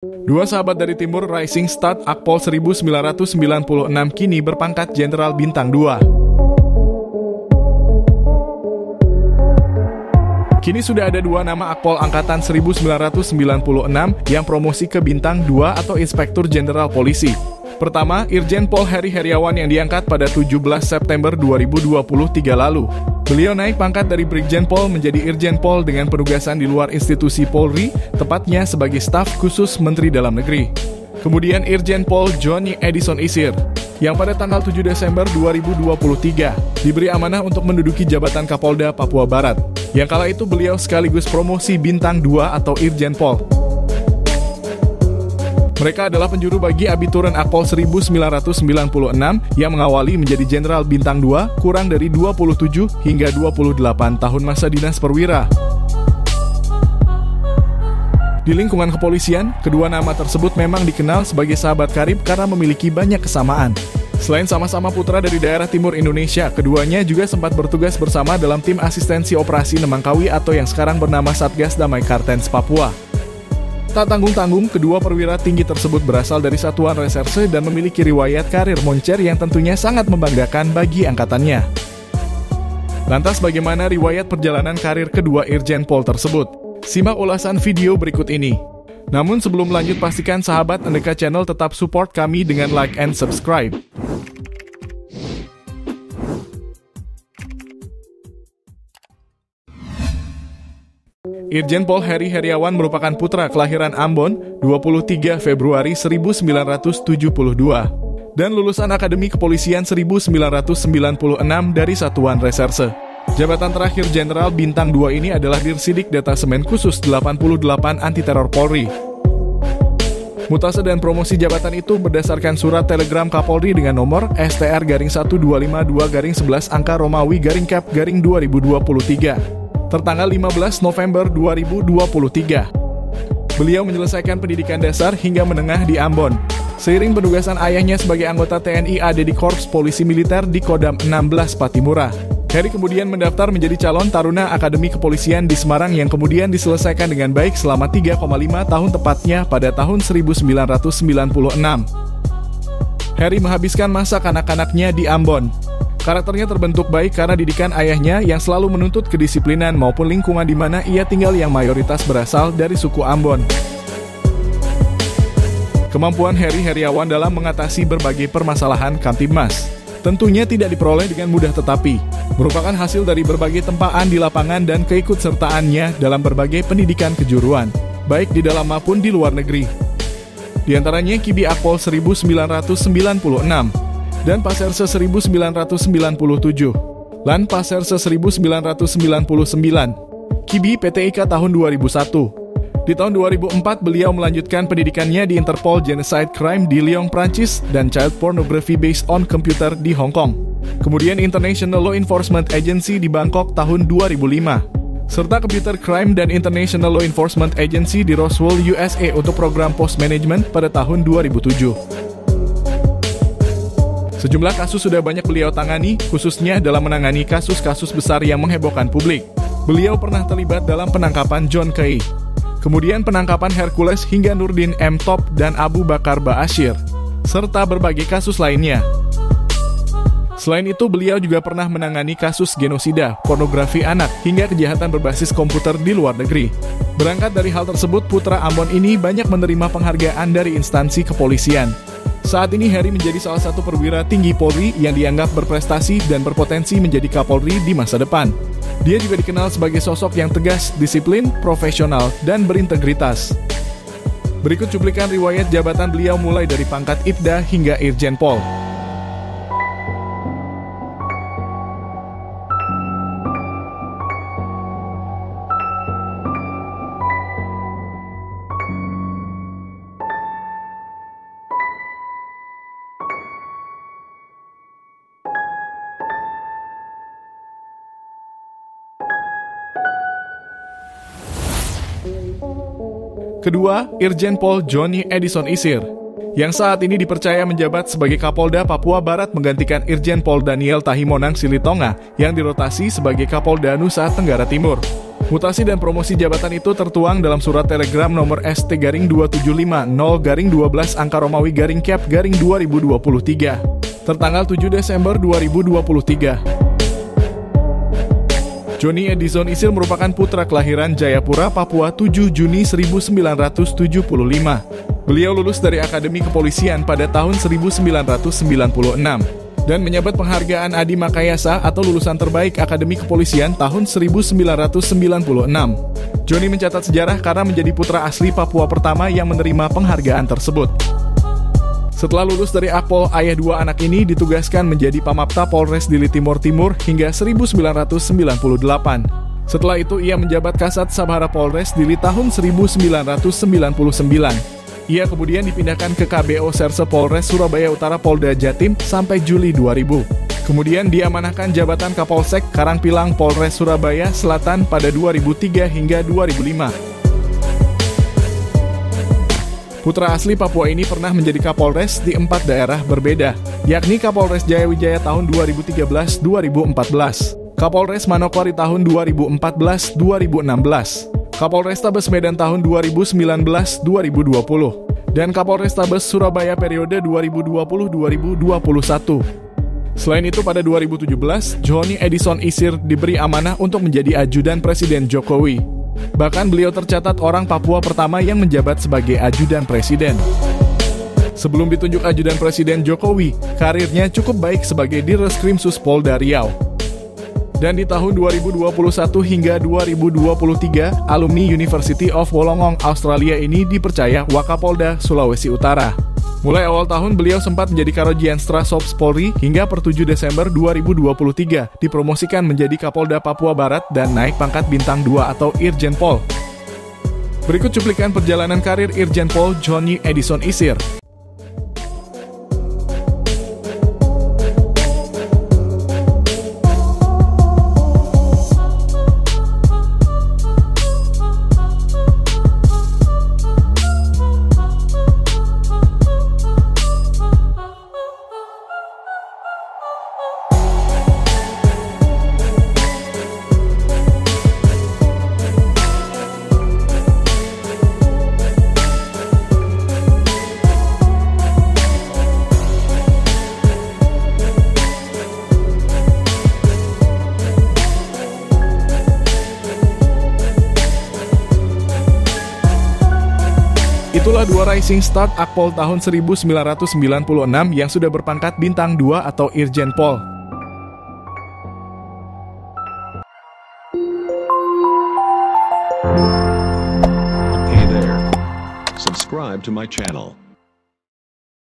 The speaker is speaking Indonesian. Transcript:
Dua sahabat dari timur Rising Star Akpol 1996 kini berpangkat Jenderal Bintang 2. Kini sudah ada dua nama Akpol Angkatan 1996 yang promosi ke Bintang 2 atau Inspektur Jenderal Polisi. Pertama, Irjen Pol Heri Heriawan yang diangkat pada 17 September 2023 lalu. Beliau naik pangkat dari Brigjen Pol menjadi Irjen Pol dengan penugasan di luar institusi Polri, tepatnya sebagai staf khusus Menteri Dalam Negeri. Kemudian Irjen Pol Johnny Edison Isir, yang pada tanggal 7 Desember 2023 diberi amanah untuk menduduki jabatan Kapolda Papua Barat. Yang kala itu beliau sekaligus promosi Bintang 2 atau Irjen Pol. Mereka adalah penjuru bagi abituran Akpol 1996 yang mengawali menjadi Jenderal Bintang 2 kurang dari 27 hingga 28 tahun masa dinas perwira. Di lingkungan kepolisian, kedua nama tersebut memang dikenal sebagai sahabat karib karena memiliki banyak kesamaan. Selain sama-sama putra dari daerah timur Indonesia, keduanya juga sempat bertugas bersama dalam tim asistensi operasi Nemangkawi atau yang sekarang bernama Satgas Damai Kartens Papua. Tak tanggung-tanggung, kedua perwira tinggi tersebut berasal dari satuan reserse dan memiliki riwayat karir moncer yang tentunya sangat membanggakan bagi angkatannya. Lantas bagaimana riwayat perjalanan karir kedua Irjen Pol tersebut? Simak ulasan video berikut ini. Namun sebelum lanjut, pastikan sahabat Andeka Channel tetap support kami dengan like and subscribe. Irjen Pol Heri Heriawan merupakan putra kelahiran Ambon 23 Februari 1972 dan lulusan Akademi Kepolisian 1996 dari Satuan Reserse. Jabatan terakhir Jenderal Bintang 2 ini adalah Dirsidik Detasemen Khusus 88 Anti Teror Polri. Mutase dan promosi jabatan itu berdasarkan surat telegram Kapolri dengan nomor STR-1252-11 angka Romawi _Cap _2023. Tertanggal 15 November 2023. Beliau menyelesaikan pendidikan dasar hingga menengah di Ambon. Seiring penugasan ayahnya sebagai anggota TNI AD di Korps Polisi Militer di Kodam 16 Patimura, Heri kemudian mendaftar menjadi calon taruna Akademi Kepolisian di Semarang yang kemudian diselesaikan dengan baik selama 3,5 tahun tepatnya pada tahun 1996. Heri menghabiskan masa kanak-kanaknya di Ambon. Karakternya terbentuk baik karena didikan ayahnya yang selalu menuntut kedisiplinan maupun lingkungan di mana ia tinggal yang mayoritas berasal dari suku Ambon. Kemampuan Heri Heriawan dalam mengatasi berbagai permasalahan Kamtibmas tentunya tidak diperoleh dengan mudah, tetapi merupakan hasil dari berbagai tempaan di lapangan dan keikutsertaannya dalam berbagai pendidikan kejuruan, baik di dalam maupun di luar negeri. Di antaranya Kibi Akpol 1996, dan Paserse 1997, Lan Paserse 1999, Kibi PTIK tahun 2001. Di tahun 2004 beliau melanjutkan pendidikannya di Interpol Genocide Crime di Lyon, Prancis dan Child Pornography Based on Computer di Hong Kong. Kemudian International Law Enforcement Agency di Bangkok tahun 2005. Serta Computer Crime dan International Law Enforcement Agency di Roswell, USA untuk program Post Management pada tahun 2007. Sejumlah kasus sudah banyak beliau tangani, khususnya dalam menangani kasus-kasus besar yang menghebohkan publik. Beliau pernah terlibat dalam penangkapan John Kay, kemudian penangkapan Hercules hingga Nurdin M. Top dan Abu Bakar Ba'asyir, serta berbagai kasus lainnya. Selain itu, beliau juga pernah menangani kasus genosida, pornografi anak, hingga kejahatan berbasis komputer di luar negeri. Berangkat dari hal tersebut, putra Ambon ini banyak menerima penghargaan dari instansi kepolisian. Saat ini Heri menjadi salah satu perwira tinggi Polri yang dianggap berprestasi dan berpotensi menjadi Kapolri di masa depan. Dia juga dikenal sebagai sosok yang tegas, disiplin, profesional, dan berintegritas. Berikut cuplikan riwayat jabatan beliau mulai dari pangkat Ibda hingga Irjen Pol. Kedua, Irjen Pol Johnny Edison Isir, yang saat ini dipercaya menjabat sebagai Kapolda Papua Barat menggantikan Irjen Pol Daniel Tahimonang Silitonga yang dirotasi sebagai Kapolda Nusa Tenggara Timur. Mutasi dan promosi jabatan itu tertuang dalam surat telegram nomor ST-2750-12 angka Romawi Cap 2023 tertanggal 7 Desember 2023. Johnny Edison Isir merupakan putra kelahiran Jayapura, Papua 7 Juni 1975. Beliau lulus dari Akademi Kepolisian pada tahun 1996 dan menyabet penghargaan Adi Makayasa atau lulusan terbaik Akademi Kepolisian tahun 1996. Johnny mencatat sejarah karena menjadi putra asli Papua pertama yang menerima penghargaan tersebut. Setelah lulus dari Akpol, ayah dua anak ini ditugaskan menjadi Pamapta Polres Dili Timur hingga 1998. Setelah itu ia menjabat Kasat Sabhara Polres Dili tahun 1999. Ia kemudian dipindahkan ke KBO Serse Polres Surabaya Utara Polda Jatim sampai Juli 2000. Kemudian diamanahkan jabatan Kapolsek Karangpilang Polres Surabaya Selatan pada 2003 hingga 2005. Putra asli Papua ini pernah menjadi Kapolres di 4 daerah berbeda, yakni Kapolres Jayawijaya tahun 2013-2014, Kapolres Manokwari tahun 2014-2016, Kapolres Tabes Medan tahun 2019-2020, dan Kapolres Tabes Surabaya periode 2020-2021. Selain itu pada 2017, Johnny Edison Isir diberi amanah untuk menjadi ajudan Presiden Jokowi. Bahkan beliau tercatat orang Papua pertama yang menjabat sebagai ajudan presiden. Sebelum ditunjuk ajudan Presiden Jokowi, karirnya cukup baik sebagai Direskrim Suspolda Riau. Dan di tahun 2021 hingga 2023, alumni University of Wollongong, Australia ini dipercaya Wakapolda Sulawesi Utara. Mulai awal tahun beliau sempat menjadi Karojianstra Sops Polri hingga per 7 Desember 2023 dipromosikan menjadi Kapolda Papua Barat dan naik pangkat bintang 2 atau Irjen Pol. Berikut cuplikan perjalanan karir Irjen Pol Johnny Edison Isir. Itulah dua rising start Akpol tahun 1996 yang sudah berpangkat bintang 2 atau Irjen Pol. Hey there. Subscribe to my channel.